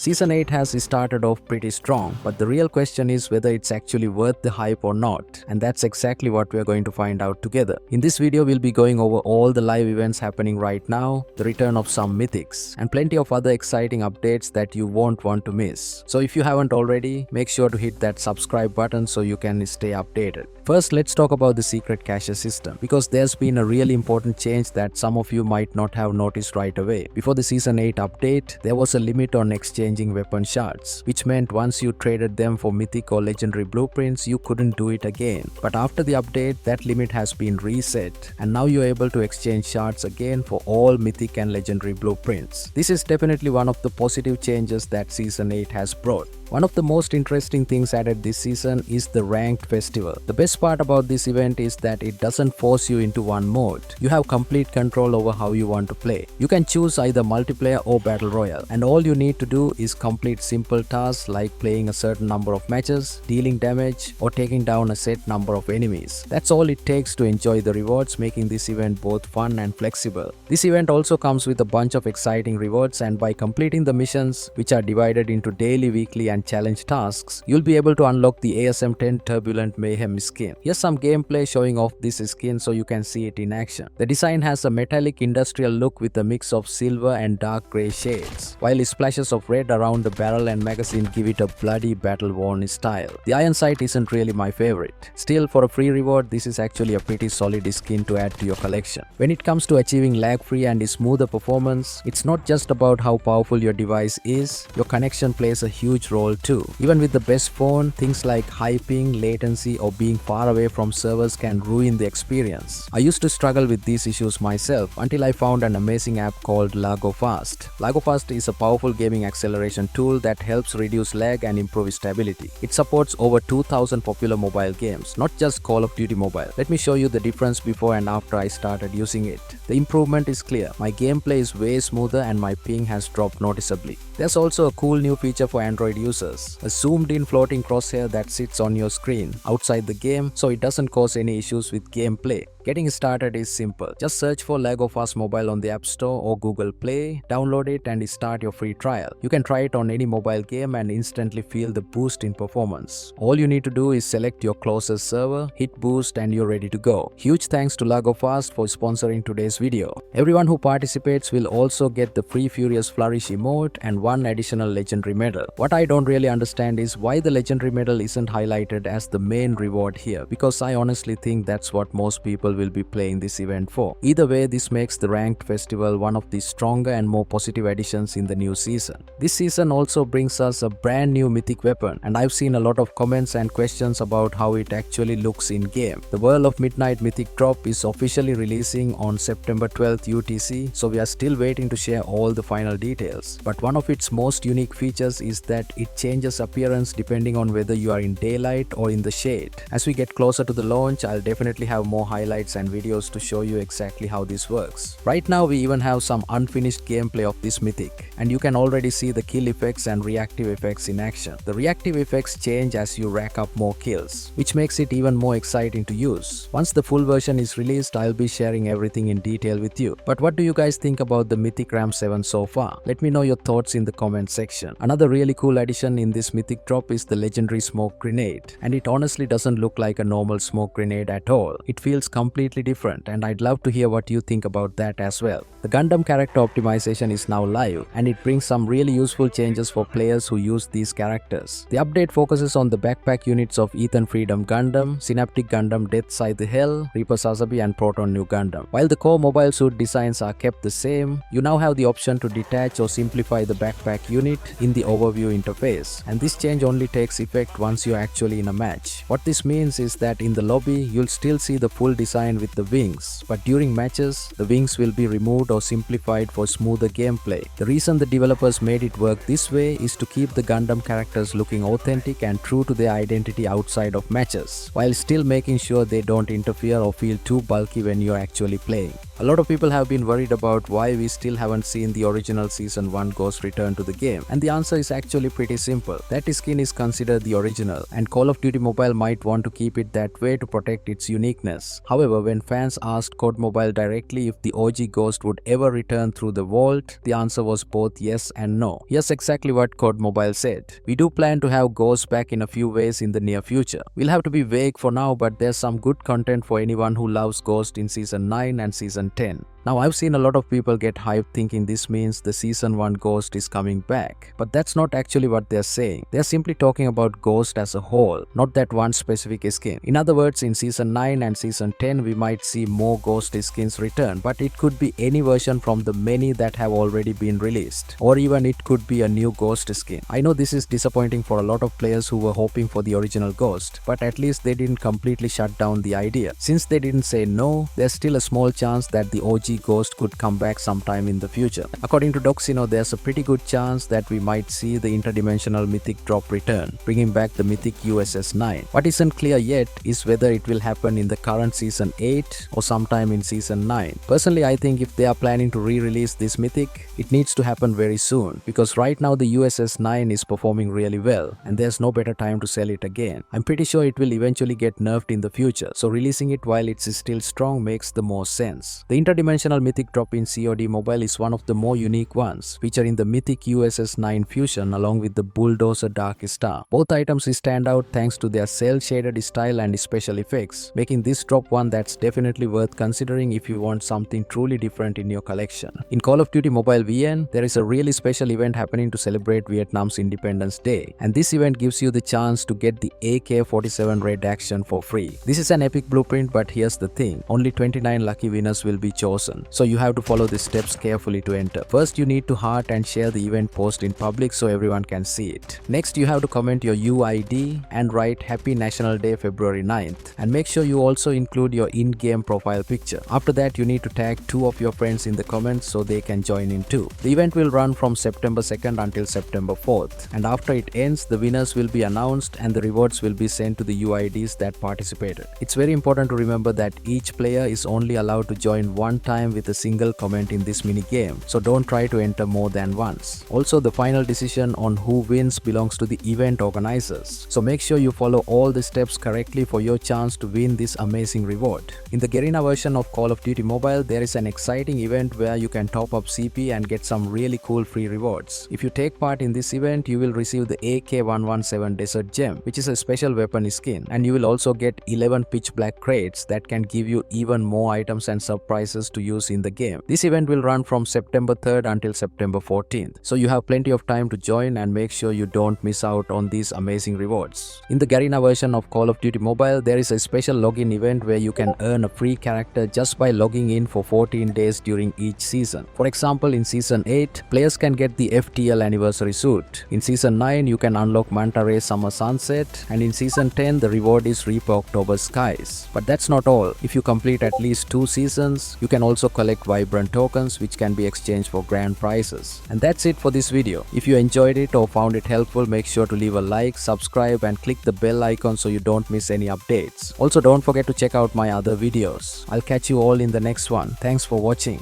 Season 8 has started off pretty strong, but the real question is whether it's actually worth the hype or not, and that's exactly what we're going to find out together. In this video, we'll be going over all the live events happening right now, the return of some mythics, and plenty of other exciting updates that you won't want to miss. So if you haven't already, make sure to hit that subscribe button so you can stay updated. First, let's talk about the secret cache system, because there's been a really important change that some of you might not have noticed right away. Before the Season 8 update, there was a limit on exchanging weapon shards, which meant once you traded them for mythic or legendary blueprints, you couldn't do it again. But after the update, that limit has been reset, and now you're able to exchange shards again for all mythic and legendary blueprints. This is definitely one of the positive changes that Season 8 has brought. One of the most interesting things added this season is the ranked festival. The best part about this event is that it doesn't force you into one mode. You have complete control over how you want to play. You can choose either multiplayer or battle royale, and all you need to do is complete simple tasks like playing a certain number of matches, dealing damage, or taking down a set number of enemies. That's all it takes to enjoy the rewards, making this event both fun and flexible. This event also comes with a bunch of exciting rewards, and by completing the missions, which are divided into daily, weekly, and challenge tasks, you'll be able to unlock the ASM-10 Turbulent Mayhem skin. Here's some gameplay showing off this skin so you can see it in action. The design has a metallic industrial look with a mix of silver and dark grey shades, while splashes of red around the barrel and magazine give it a bloody battle-worn style. The iron sight isn't really my favorite. Still, for a free reward, this is actually a pretty solid skin to add to your collection. When it comes to achieving lag-free and smoother performance, it's not just about how powerful your device is, your connection plays a huge role too. Even with the best phone, things like high ping, latency, or being far away from servers can ruin the experience. I used to struggle with these issues myself until I found an amazing app called LagoFast. LagoFast is a powerful gaming acceleration tool that helps reduce lag and improve stability. It supports over 2000 popular mobile games, not just Call of Duty Mobile. Let me show you the difference before and after I started using it. The improvement is clear. My gameplay is way smoother and my ping has dropped noticeably. There's also a cool new feature for Android users, a zoomed-in floating crosshair that sits on your screen outside the game so it doesn't cause any issues with gameplay. Getting started is simple. Just search for LagoFast Mobile on the App Store or Google Play, download it and start your free trial. You can try it on any mobile game and instantly feel the boost in performance. All you need to do is select your closest server, hit boost, and you're ready to go. Huge thanks to LagoFast for sponsoring today's video. Everyone who participates will also get the free Furious Flourish emote and one additional legendary medal. What I don't really understand is why the legendary medal isn't highlighted as the main reward here, because I honestly think that's what most people will be playing this event for. Either way, this makes the ranked festival one of the stronger and more positive additions in the new season. This season also brings us a brand new mythic weapon, and I've seen a lot of comments and questions about how it actually looks in game. The Whirl of Midnight mythic drop is officially releasing on September 12th UTC, so we are still waiting to share all the final details. But one of its most unique features is that it changes appearance depending on whether you are in daylight or in the shade. As we get closer to the launch, I'll definitely have more highlights and videos to show you exactly how this works. Right now, we even have some unfinished gameplay of this mythic, and you can already see the kill effects and reactive effects in action. The reactive effects change as you rack up more kills, which makes it even more exciting to use. Once the full version is released, I'll be sharing everything in detail with you. But what do you guys think about the Mythic Ram 7 so far? Let me know your thoughts in the comment section. Another really cool addition in this mythic drop is the legendary smoke grenade, and it honestly doesn't look like a normal smoke grenade at all. It feels completely different, and I'd love to hear what you think about that as well. The Gundam character optimization is now live, and it brings some really useful changes for players who use these characters. The update focuses on the backpack units of Ethan Freedom Gundam, Synaptic Gundam Death Scythe Hell, Reaper Sazabi, and Proton New Gundam. While the core mobile suit designs are kept the same, you now have the option to detach or simplify the backpack unit in the overview interface, and this change only takes effect once you're actually in a match. What this means is that in the lobby, you'll still see the full design with the wings, but during matches, the wings will be removed or simplified for smoother gameplay. The reason the developers made it work this way is to keep the Gundam characters looking authentic and true to their identity outside of matches, while still making sure they don't interfere or feel too bulky when you're actually playing. A lot of people have been worried about why we still haven't seen the original Season 1 Ghost return to the game, and the answer is actually pretty simple. That skin is considered the original, and Call of Duty Mobile might want to keep it that way to protect its uniqueness. However, However, when fans asked COD Mobile directly if the OG Ghost would ever return through the vault, the answer was both yes and no. Here's exactly what COD Mobile said. We do plan to have Ghost back in a few ways in the near future. We'll have to be vague for now, but there's some good content for anyone who loves Ghost in Season 9 and Season 10. Now, I've seen a lot of people get hyped thinking this means the Season 1 Ghost is coming back, but that's not actually what they're saying. They're simply talking about Ghost as a whole, not that one specific skin. In other words, in Season 9 and Season 10 we might see more Ghost skins return, but it could be any version from the many that have already been released, or even it could be a new Ghost skin. I know this is disappointing for a lot of players who were hoping for the original Ghost, but at least they didn't completely shut down the idea. Since they didn't say no, there's still a small chance that the OG Ghost could come back sometime in the future. According to Doxino, there's a pretty good chance that we might see the Interdimensional Mythic drop return, bringing back the Mythic USS 9. What isn't clear yet is whether it will happen in the current Season 8 or sometime in Season 9. Personally, I think if they are planning to re-release this Mythic, it needs to happen very soon, because right now the USS 9 is performing really well and there's no better time to sell it again. I'm pretty sure it will eventually get nerfed in the future, so releasing it while it's still strong makes the most sense. The Interdimensional Mythic drop in COD Mobile is one of the more unique ones, featuring the Mythic USS 9 fusion along with the Bulldozer Dark Star. Both items stand out thanks to their cel-shaded style and special effects, making this drop one that's definitely worth considering if you want something truly different in your collection. In Call of Duty Mobile VN, there is a really special event happening to celebrate Vietnam's Independence Day, and this event gives you the chance to get the AK-47 Red Action for free. This is an epic blueprint, but here's the thing, only 29 lucky winners will be chosen, so you have to follow the steps carefully to enter. First, you need to heart and share the event post in public so everyone can see it. Next, you have to comment your UID and write Happy National Day February 9th, and make sure you also include your in-game profile picture. After that, you need to tag 2 of your friends in the comments so they can join in too. The event will run from September 2nd until September 4th, and after it ends, the winners will be announced and the rewards will be sent to the UIDs that participated. It's very important to remember that each player is only allowed to join one time with a single comment in this mini game, so don't try to enter more than once. Also, the final decision on who wins belongs to the event organizers, so make sure you follow all the steps correctly for your chance to win this amazing reward. In the Garena version of Call of Duty Mobile, there is an exciting event where you can top up CP and get some really cool free rewards. If you take part in this event, you will receive the AK-117 Desert Gem, which is a special weapon skin, and you will also get 11 pitch black crates that can give you even more items and surprises to use in the game. This event will run from September 3rd until September 14th, so you have plenty of time to join and make sure you don't miss out on these amazing rewards. In the Garena version of Call of Duty Mobile, there is a special login event where you can earn a free character just by logging in for 14 days during each season. For example, in Season 8, players can get the FTL Anniversary Suit. In Season 9, you can unlock Manta Ray Summer Sunset, and in Season 10, the reward is Reaper October Skies. But that's not all. If you complete at least 2 seasons, you can also collect Vibrant tokens which can be exchanged for grand prizes. And that's it for this video. If you enjoyed it or found it helpful, make sure to leave a like, subscribe and click the bell icon so you don't miss any updates. Also, don't forget to check out my other videos. I'll catch you all in the next one. Thanks for watching.